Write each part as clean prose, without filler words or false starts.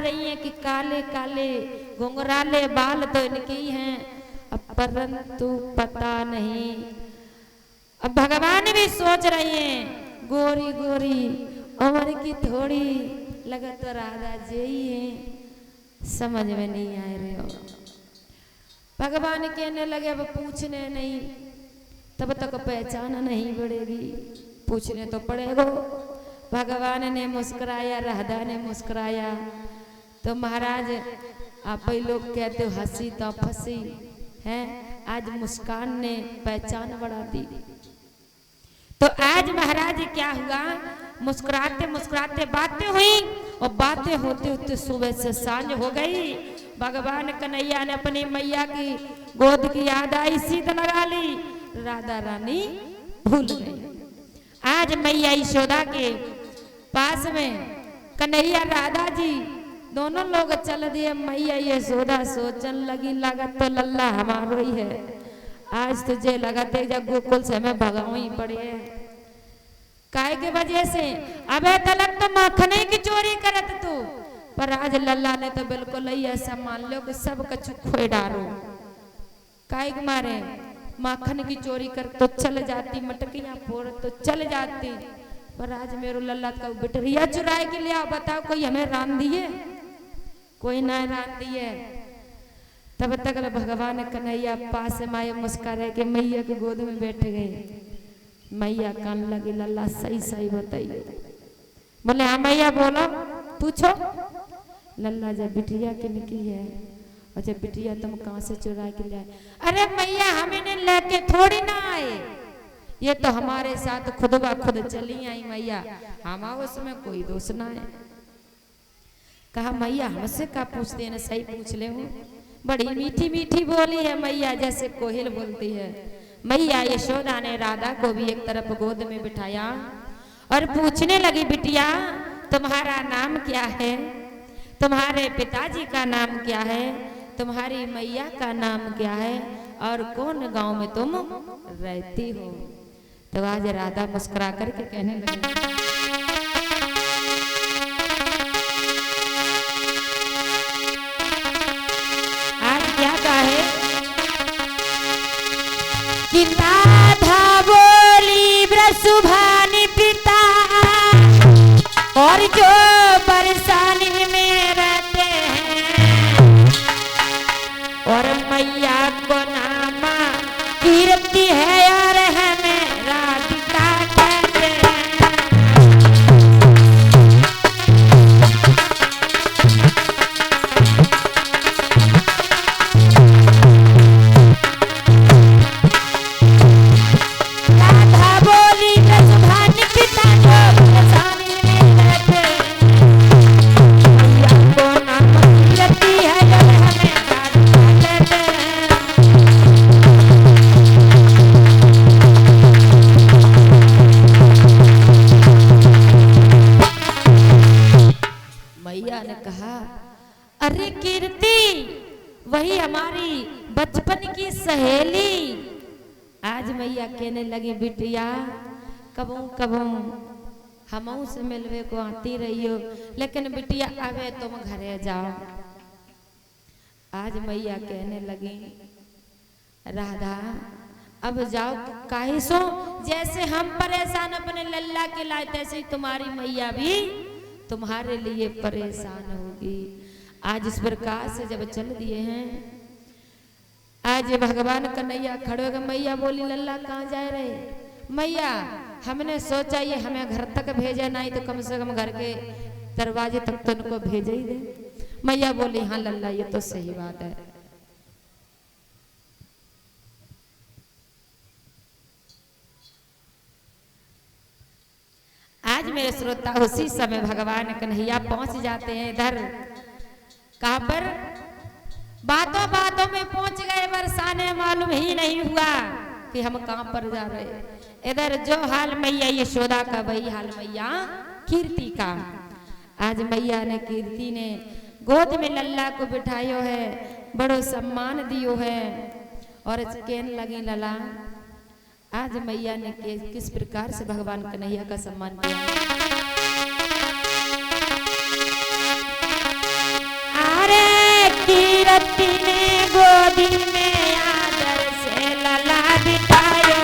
रही हैं कि काले काले घुंघराले बाल तो इनके ही हैं, अब परंतु पता नहीं। अब भगवान भी सोच रहे हैं गोरी गोरी उम्र की थोड़ी, लगा तो राधा जी है, समझ में नहीं आ रहे हो। भगवान कहने लगे अब पूछने नहीं, तब तक पहचान नहीं बढ़ेगी, पूछने तो पड़ेगा। भगवान ने मुस्कुराया, राधा ने मुस्कुराया। तो महाराज आप ही लोग कहते हो हंसी तो फंसी है, आज मुस्कान ने पहचान बढ़ा दी। तो आज महाराज क्या हुआ, मुस्कुराते मुस्कुराते बातें हुई और बातें होते होते सुबह से सांझ हो गई। भगवान कन्हैया ने अपनी मैया की गोद की याद आई, सीध लगा ली, राधा रानी भूल गई। आज मैया यशोदा के पास में कन्हैया राधा जी दोनों लोग चल दिए। मैया यशोदा सोचन लगी, लागत तो लल्ला हमारो ही है, आज तुझे लगते जब गोकुल से हमें भगाओ ही पड़े है। काय के वजह से अबे तलक तो माखने की चोरी करत तू, पर आज लल्ला ने तो बिल्कुल ही ऐसा मान लो कि सब कछु खोए डारो। काय के मारे माखन की चोरी कर तो चल जाती, मटकियां फोड़ तो चल जाती, पर आज मेरो लल्ला का बिटरिया चुराए के लिया। बताओ कोई हमें रान दिए, कोई ना रान दिए। तब तक भगवान कन्हैया पास में आए, मुस्कुरा के मैया की गोद में बैठ गए। मैया कान लगी, लल्ला सही सही बताइए। बोले हाँ मैया बोलो, पूछो। लल्ला जब बिटिया किनकी है, अच्छा बिटिया तुम कहाँ से चुरा के लाए? अरे मैया हम इन्हें लेके थोड़ी ना आए, ये तो हमारे साथ खुद ब खुद चली आई मैया, हमारा उसमें कोई दोष ना है। कहा मैया हमसे क्या पूछते हैं, सही पूछ ले हो। बड़ी मीठी मीठी बोली है मैया, जैसे कोयल बोलती है। मैया यशोदा ने राधा को भी एक तरफ गोद में बिठाया और पूछने लगी, बिटिया तुम्हारा नाम क्या है, तुम्हारे पिताजी का नाम क्या है, तुम्हारी मैया का नाम क्या है, और कौन गांव में तुम रहती हो। तो आज राधा मुस्कुरा करके कहने लगी, आज क्या कहे कि राधा बोली ब्रसुभानि पिता और जो परेशानी में रहते हैं, और मैया को नामा कीर्ति है और हमें राधिका कहते हैं। राधा बोली ब्रजभानि पिता जो परेशानी में रहते हैं, मैया को नामा कीर्ति है और हमें राधिका कहते हैं। मैया ने कहा अरे कीर्ति वही हमारी बचपन की सहेली। आज मैया कहने लगी, बिटिया कबू कबू हमऊ से मिलवे को आती रही हो, लेकिन बिटिया अबे तुम घरे जाओ। आज मैया कहने लगी, राधा अब जाओ, काहे सो जैसे हम परेशान अपने लल्ला के लाए, तैसे ही तुम्हारी मैया भी तुम्हारे लिए परेशान होगी। आज इस प्रकार से जब चल दिए हैं, आज भगवान कन्हैया खड़े हो गए। मैया बोली, लल्ला कहाँ जा रहे? मैया हमने सोचा ये हमें घर तक भेजे, नहीं तो कम से कम घर के दरवाजे तक तो उनको भेजे ही दे। मैया बोली, हाँ लल्ला ये तो सही बात है। आज मेरे श्रोता उसी समय भगवान कन्हैया पहुंच जाते हैं इधर, कहां पर? बातों बातों में पहुंच गए, बरसाने मालूम ही नहीं हुआ कि हम कहां पर जा रहे। इधर जो हाल मैया यशोदा का, वही हाल मैया कीर्ति का। आज मैया ने कीर्ति ने गोद में लल्ला को बिठायो है, बड़ो सम्मान दियो है, और कहने लगी, लला आज मैया ने किस प्रकार से भगवान कन्हैया का सम्मान किया। कीरति ने गोदी में आदर से लला बिठायो।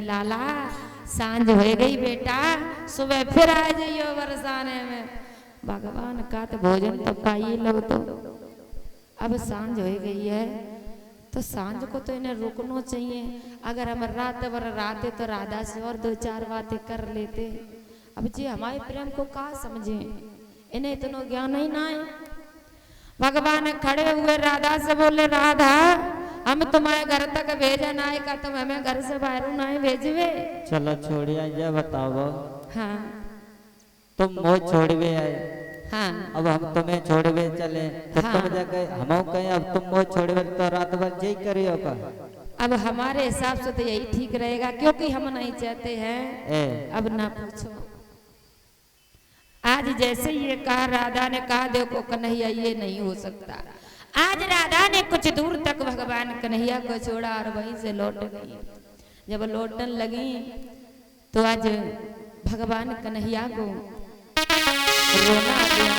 लाला सांझ हो गई बेटा, सुबह फिर आ जाइयो बरसाने में। भगवान का तो भोजन तो पाइए लो। तो अब सांझ हो गई है तो सांझ को तो इन्हें रुकना चाहिए। अगर हम रात भर रहते तो राधा से और दो चार बातें कर लेते। अब जी हमारे प्रेम को कहा समझे, इन्हें इतना ज्ञान ही ना है। भगवान खड़े हुए राधा से बोले, राधा हम तुम्हारे घर तक भेजा ना है का, तुम हमें घर से बाहर ना भेजवे। चलो छोड़िया ये बताओ। हाँ तुम मोह छोड़वे आए। हाँ अब हम तुम्हें छोड़वे चले तो हाँ। तुम जगह हम कहें अब तुम मोह छोड़वे तो रात भर यही करियो का। अब हमारे हिसाब से तो यही ठीक रहेगा, क्योंकि हम नहीं चाहते हैं। अब ना पूछो। आज जैसे ये कहा राधा ने कहा, देखो कन्हैया ये नहीं हो सकता। आज राधा ने कुछ दूर तक भगवान कन्हैया को छोड़ा और वहीं से लौट गई। जब लौटने लगी तो आज भगवान कन्हैया को रोना आ गया।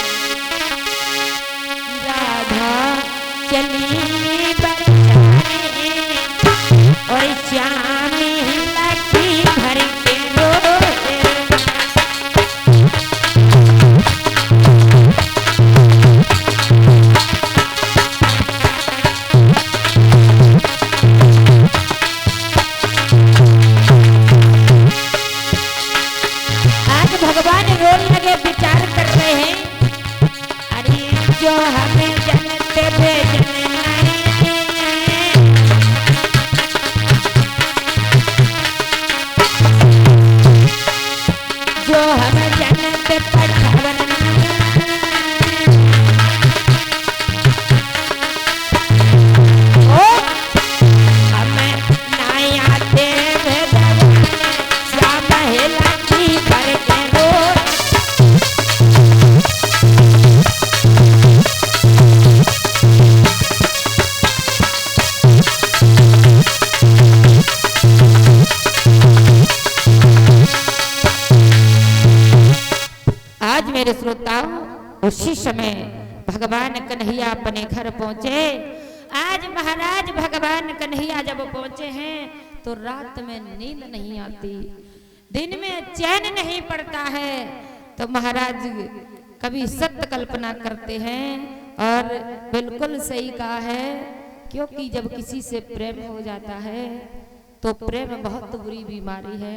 राधा चली बरसाने और श्यामी लगी भर के रोए। भगवान रोल लगे, विचार कर रहे हैं, अरे जो हमें जन्नत भेजने नहीं, जो हमें जन्नत पठावन हमें नहीं आते भगवान श्याम महिला की भर के मेरे श्रोताओं। उसी समय भगवान कन्हैया अपने घर पहुंचे। आज महाराज भगवान कन्हैया जब पहुंचे हैं तो रात में नींद नहीं आती, दिन में चैन नहीं पड़ता है। तो महाराज कभी सत्य कल्पना करते हैं और बिल्कुल सही कहा है, क्योंकि जब किसी से प्रेम हो जाता है तो प्रेम बहुत बुरी बीमारी है।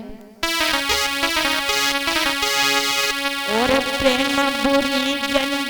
और प्रेम